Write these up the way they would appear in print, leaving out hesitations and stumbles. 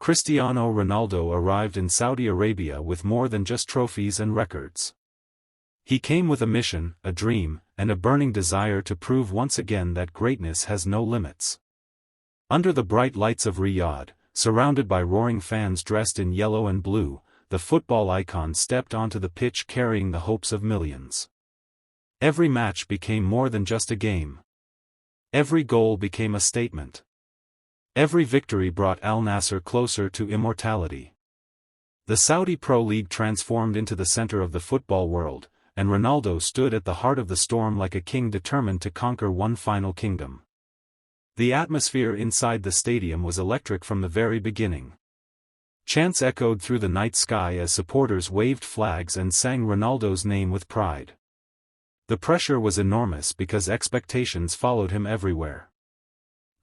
Cristiano Ronaldo arrived in Saudi Arabia with more than just trophies and records. He came with a mission, a dream, and a burning desire to prove once again that greatness has no limits. Under the bright lights of Riyadh, surrounded by roaring fans dressed in yellow and blue, the football icon stepped onto the pitch carrying the hopes of millions. Every match became more than just a game. Every goal became a statement. Every victory brought Al-Nassr closer to immortality. The Saudi Pro League transformed into the center of the football world, and Ronaldo stood at the heart of the storm like a king determined to conquer one final kingdom. The atmosphere inside the stadium was electric from the very beginning. Chants echoed through the night sky as supporters waved flags and sang Ronaldo's name with pride. The pressure was enormous because expectations followed him everywhere.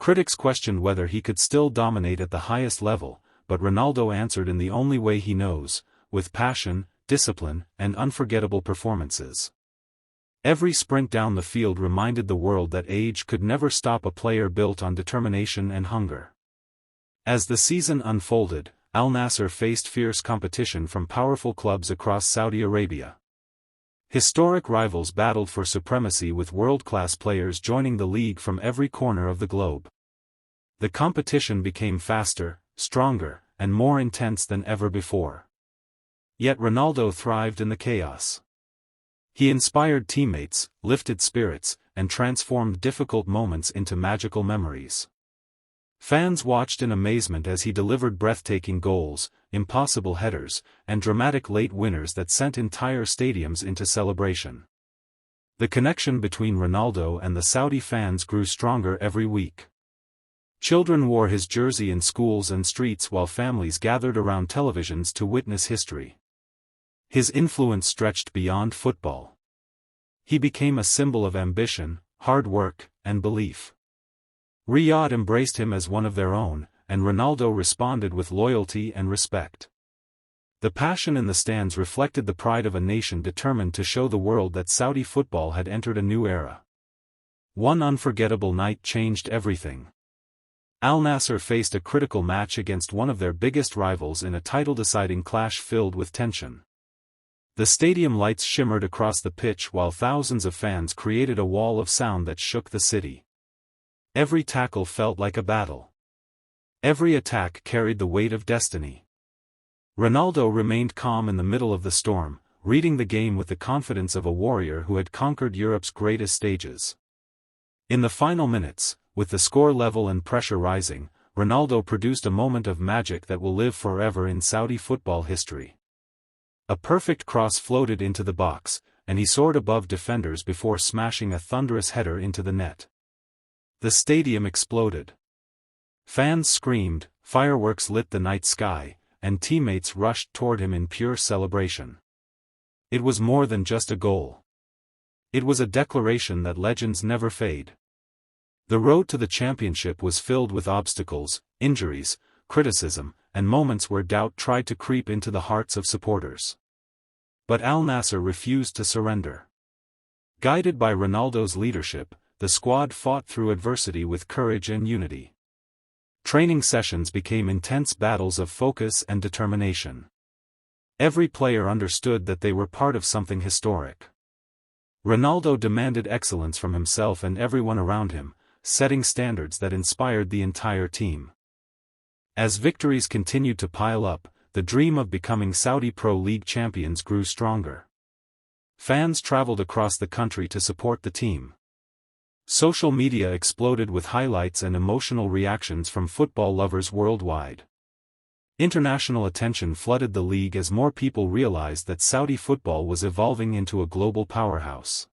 Critics questioned whether he could still dominate at the highest level, but Ronaldo answered in the only way he knows, with passion, discipline, and unforgettable performances. Every sprint down the field reminded the world that age could never stop a player built on determination and hunger. As the season unfolded, Al-Nassr faced fierce competition from powerful clubs across Saudi Arabia. Historic rivals battled for supremacy with world-class players joining the league from every corner of the globe. The competition became faster, stronger, and more intense than ever before. Yet Ronaldo thrived in the chaos. He inspired teammates, lifted spirits, and transformed difficult moments into magical memories. Fans watched in amazement as he delivered breathtaking goals, impossible headers, and dramatic late winners that sent entire stadiums into celebration. The connection between Ronaldo and the Saudi fans grew stronger every week. Children wore his jersey in schools and streets while families gathered around televisions to witness history. His influence stretched beyond football. He became a symbol of ambition, hard work, and belief. Riyadh embraced him as one of their own, and Ronaldo responded with loyalty and respect. The passion in the stands reflected the pride of a nation determined to show the world that Saudi football had entered a new era. One unforgettable night changed everything. Al-Nassr faced a critical match against one of their biggest rivals in a title-deciding clash filled with tension. The stadium lights shimmered across the pitch while thousands of fans created a wall of sound that shook the city. Every tackle felt like a battle. Every attack carried the weight of destiny. Ronaldo remained calm in the middle of the storm, reading the game with the confidence of a warrior who had conquered Europe's greatest stages. In the final minutes, with the score level and pressure rising, Ronaldo produced a moment of magic that will live forever in Saudi football history. A perfect cross floated into the box, and he soared above defenders before smashing a thunderous header into the net. The stadium exploded. Fans screamed, fireworks lit the night sky, and teammates rushed toward him in pure celebration. It was more than just a goal. It was a declaration that legends never fade. The road to the championship was filled with obstacles, injuries, criticism, and moments where doubt tried to creep into the hearts of supporters. But Al-Nassr refused to surrender. Guided by Ronaldo's leadership, the squad fought through adversity with courage and unity. Training sessions became intense battles of focus and determination. Every player understood that they were part of something historic. Ronaldo demanded excellence from himself and everyone around him, setting standards that inspired the entire team. As victories continued to pile up, the dream of becoming Saudi Pro League champions grew stronger. Fans traveled across the country to support the team. Social media exploded with highlights and emotional reactions from football lovers worldwide. International attention flooded the league as more people realized that Saudi football was evolving into a global powerhouse.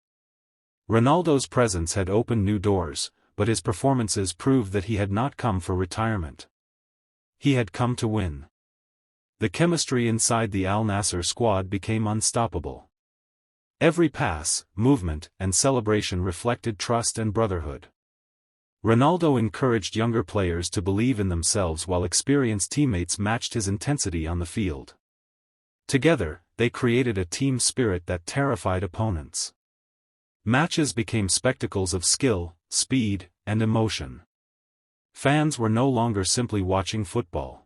Ronaldo's presence had opened new doors, but his performances proved that he had not come for retirement. He had come to win. The chemistry inside the Al-Nassr squad became unstoppable. Every pass, movement, and celebration reflected trust and brotherhood. Ronaldo encouraged younger players to believe in themselves while experienced teammates matched his intensity on the field. Together, they created a team spirit that terrified opponents. Matches became spectacles of skill, speed, and emotion. Fans were no longer simply watching football.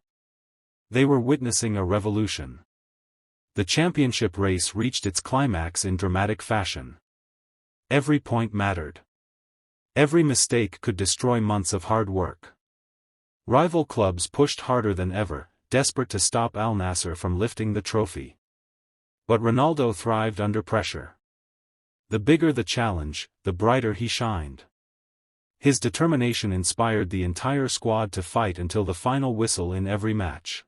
They were witnessing a revolution. The championship race reached its climax in dramatic fashion. Every point mattered. Every mistake could destroy months of hard work. Rival clubs pushed harder than ever, desperate to stop Al-Nassr from lifting the trophy. But Ronaldo thrived under pressure. The bigger the challenge, the brighter he shined. His determination inspired the entire squad to fight until the final whistle in every match.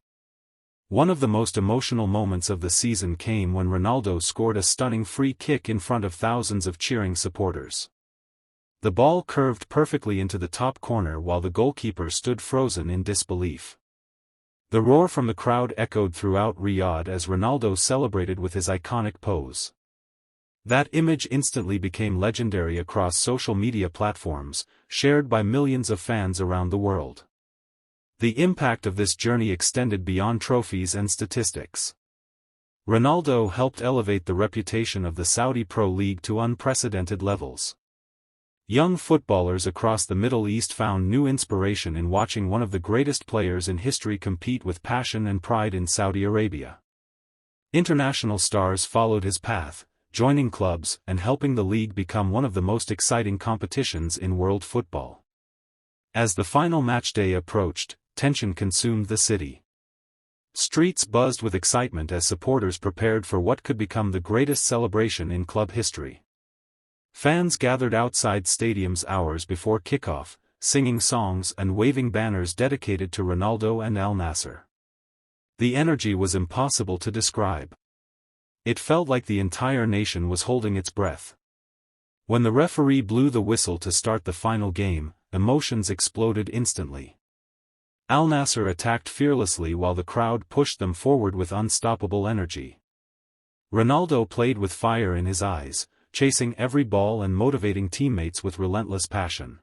One of the most emotional moments of the season came when Ronaldo scored a stunning free kick in front of thousands of cheering supporters. The ball curved perfectly into the top corner while the goalkeeper stood frozen in disbelief. The roar from the crowd echoed throughout Riyadh as Ronaldo celebrated with his iconic pose. That image instantly became legendary across social media platforms, shared by millions of fans around the world. The impact of this journey extended beyond trophies and statistics. Ronaldo helped elevate the reputation of the Saudi Pro League to unprecedented levels. Young footballers across the Middle East found new inspiration in watching one of the greatest players in history compete with passion and pride in Saudi Arabia. International stars followed his path, joining clubs and helping the league become one of the most exciting competitions in world football. As the final match day approached, tension consumed the city. Streets buzzed with excitement as supporters prepared for what could become the greatest celebration in club history. Fans gathered outside stadiums hours before kickoff, singing songs and waving banners dedicated to Ronaldo and Al-Nassr. The energy was impossible to describe. It felt like the entire nation was holding its breath. When the referee blew the whistle to start the final game, emotions exploded instantly. Al-Nassr attacked fearlessly while the crowd pushed them forward with unstoppable energy. Ronaldo played with fire in his eyes, chasing every ball and motivating teammates with relentless passion.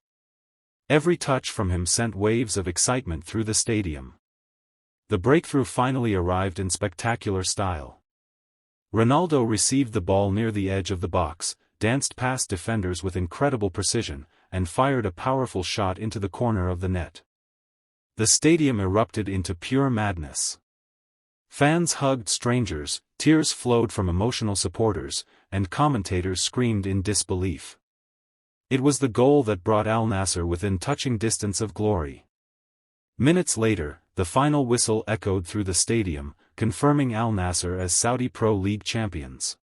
Every touch from him sent waves of excitement through the stadium. The breakthrough finally arrived in spectacular style. Ronaldo received the ball near the edge of the box, danced past defenders with incredible precision, and fired a powerful shot into the corner of the net. The stadium erupted into pure madness. Fans hugged strangers, tears flowed from emotional supporters, and commentators screamed in disbelief. It was the goal that brought Al-Nassr within touching distance of glory. Minutes later, the final whistle echoed through the stadium, confirming Al-Nassr as Saudi Pro League champions.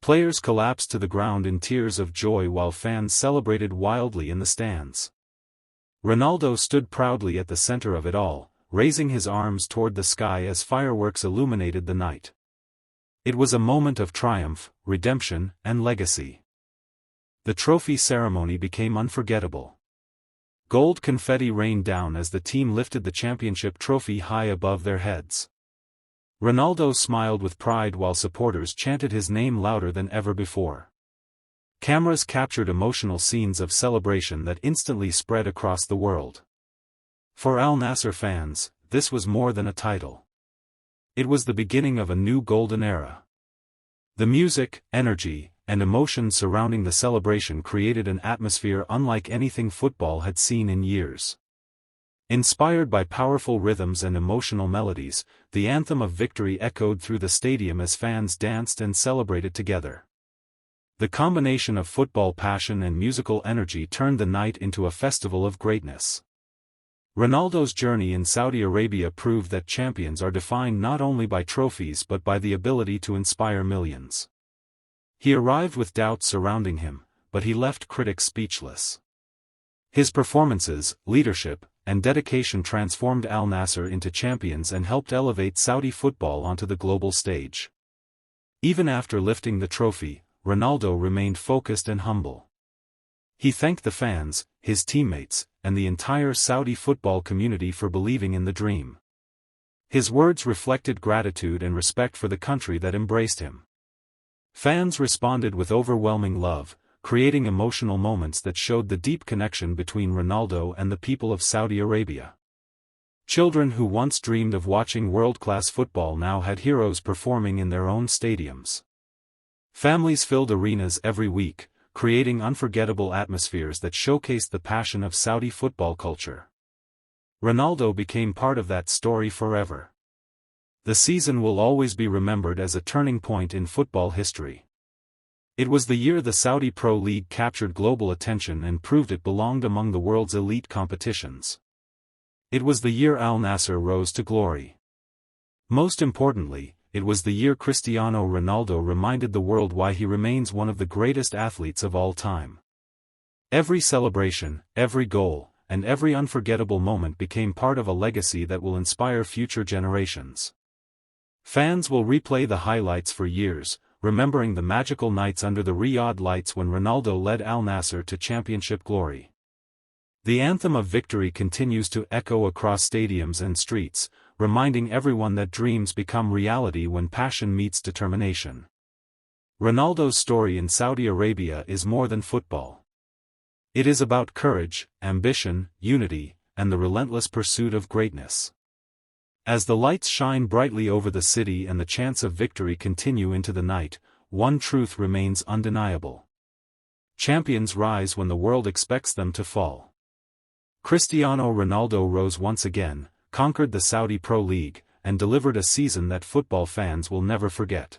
Players collapsed to the ground in tears of joy while fans celebrated wildly in the stands. Ronaldo stood proudly at the center of it all, raising his arms toward the sky as fireworks illuminated the night. It was a moment of triumph, redemption, and legacy. The trophy ceremony became unforgettable. Gold confetti rained down as the team lifted the championship trophy high above their heads. Ronaldo smiled with pride while supporters chanted his name louder than ever before. Cameras captured emotional scenes of celebration that instantly spread across the world. For Al-Nassr fans, this was more than a title. It was the beginning of a new golden era. The music, energy, and emotion surrounding the celebration created an atmosphere unlike anything football had seen in years. Inspired by powerful rhythms and emotional melodies, the anthem of victory echoed through the stadium as fans danced and celebrated together. The combination of football passion and musical energy turned the night into a festival of greatness. Ronaldo's journey in Saudi Arabia proved that champions are defined not only by trophies but by the ability to inspire millions. He arrived with doubts surrounding him, but he left critics speechless. His performances, leadership, and dedication transformed Al-Nassr into champions and helped elevate Saudi football onto the global stage. Even after lifting the trophy, Ronaldo remained focused and humble. He thanked the fans, his teammates, and the entire Saudi football community for believing in the dream. His words reflected gratitude and respect for the country that embraced him. Fans responded with overwhelming love, creating emotional moments that showed the deep connection between Ronaldo and the people of Saudi Arabia. Children who once dreamed of watching world-class football now had heroes performing in their own stadiums. Families filled arenas every week, creating unforgettable atmospheres that showcased the passion of Saudi football culture. Ronaldo became part of that story forever. The season will always be remembered as a turning point in football history. It was the year the Saudi Pro League captured global attention and proved it belonged among the world's elite competitions. It was the year Al-Nassr rose to glory. Most importantly, it was the year Cristiano Ronaldo reminded the world why he remains one of the greatest athletes of all time. Every celebration, every goal, and every unforgettable moment became part of a legacy that will inspire future generations. Fans will replay the highlights for years, remembering the magical nights under the Riyadh lights when Ronaldo led Al-Nassr to championship glory. The anthem of victory continues to echo across stadiums and streets, reminding everyone that dreams become reality when passion meets determination. Ronaldo's story in Saudi Arabia is more than football. It is about courage, ambition, unity, and the relentless pursuit of greatness. As the lights shine brightly over the city and the chants of victory continue into the night, one truth remains undeniable. Champions rise when the world expects them to fall. Cristiano Ronaldo rose once again, conquered the Saudi Pro League, and delivered a season that football fans will never forget.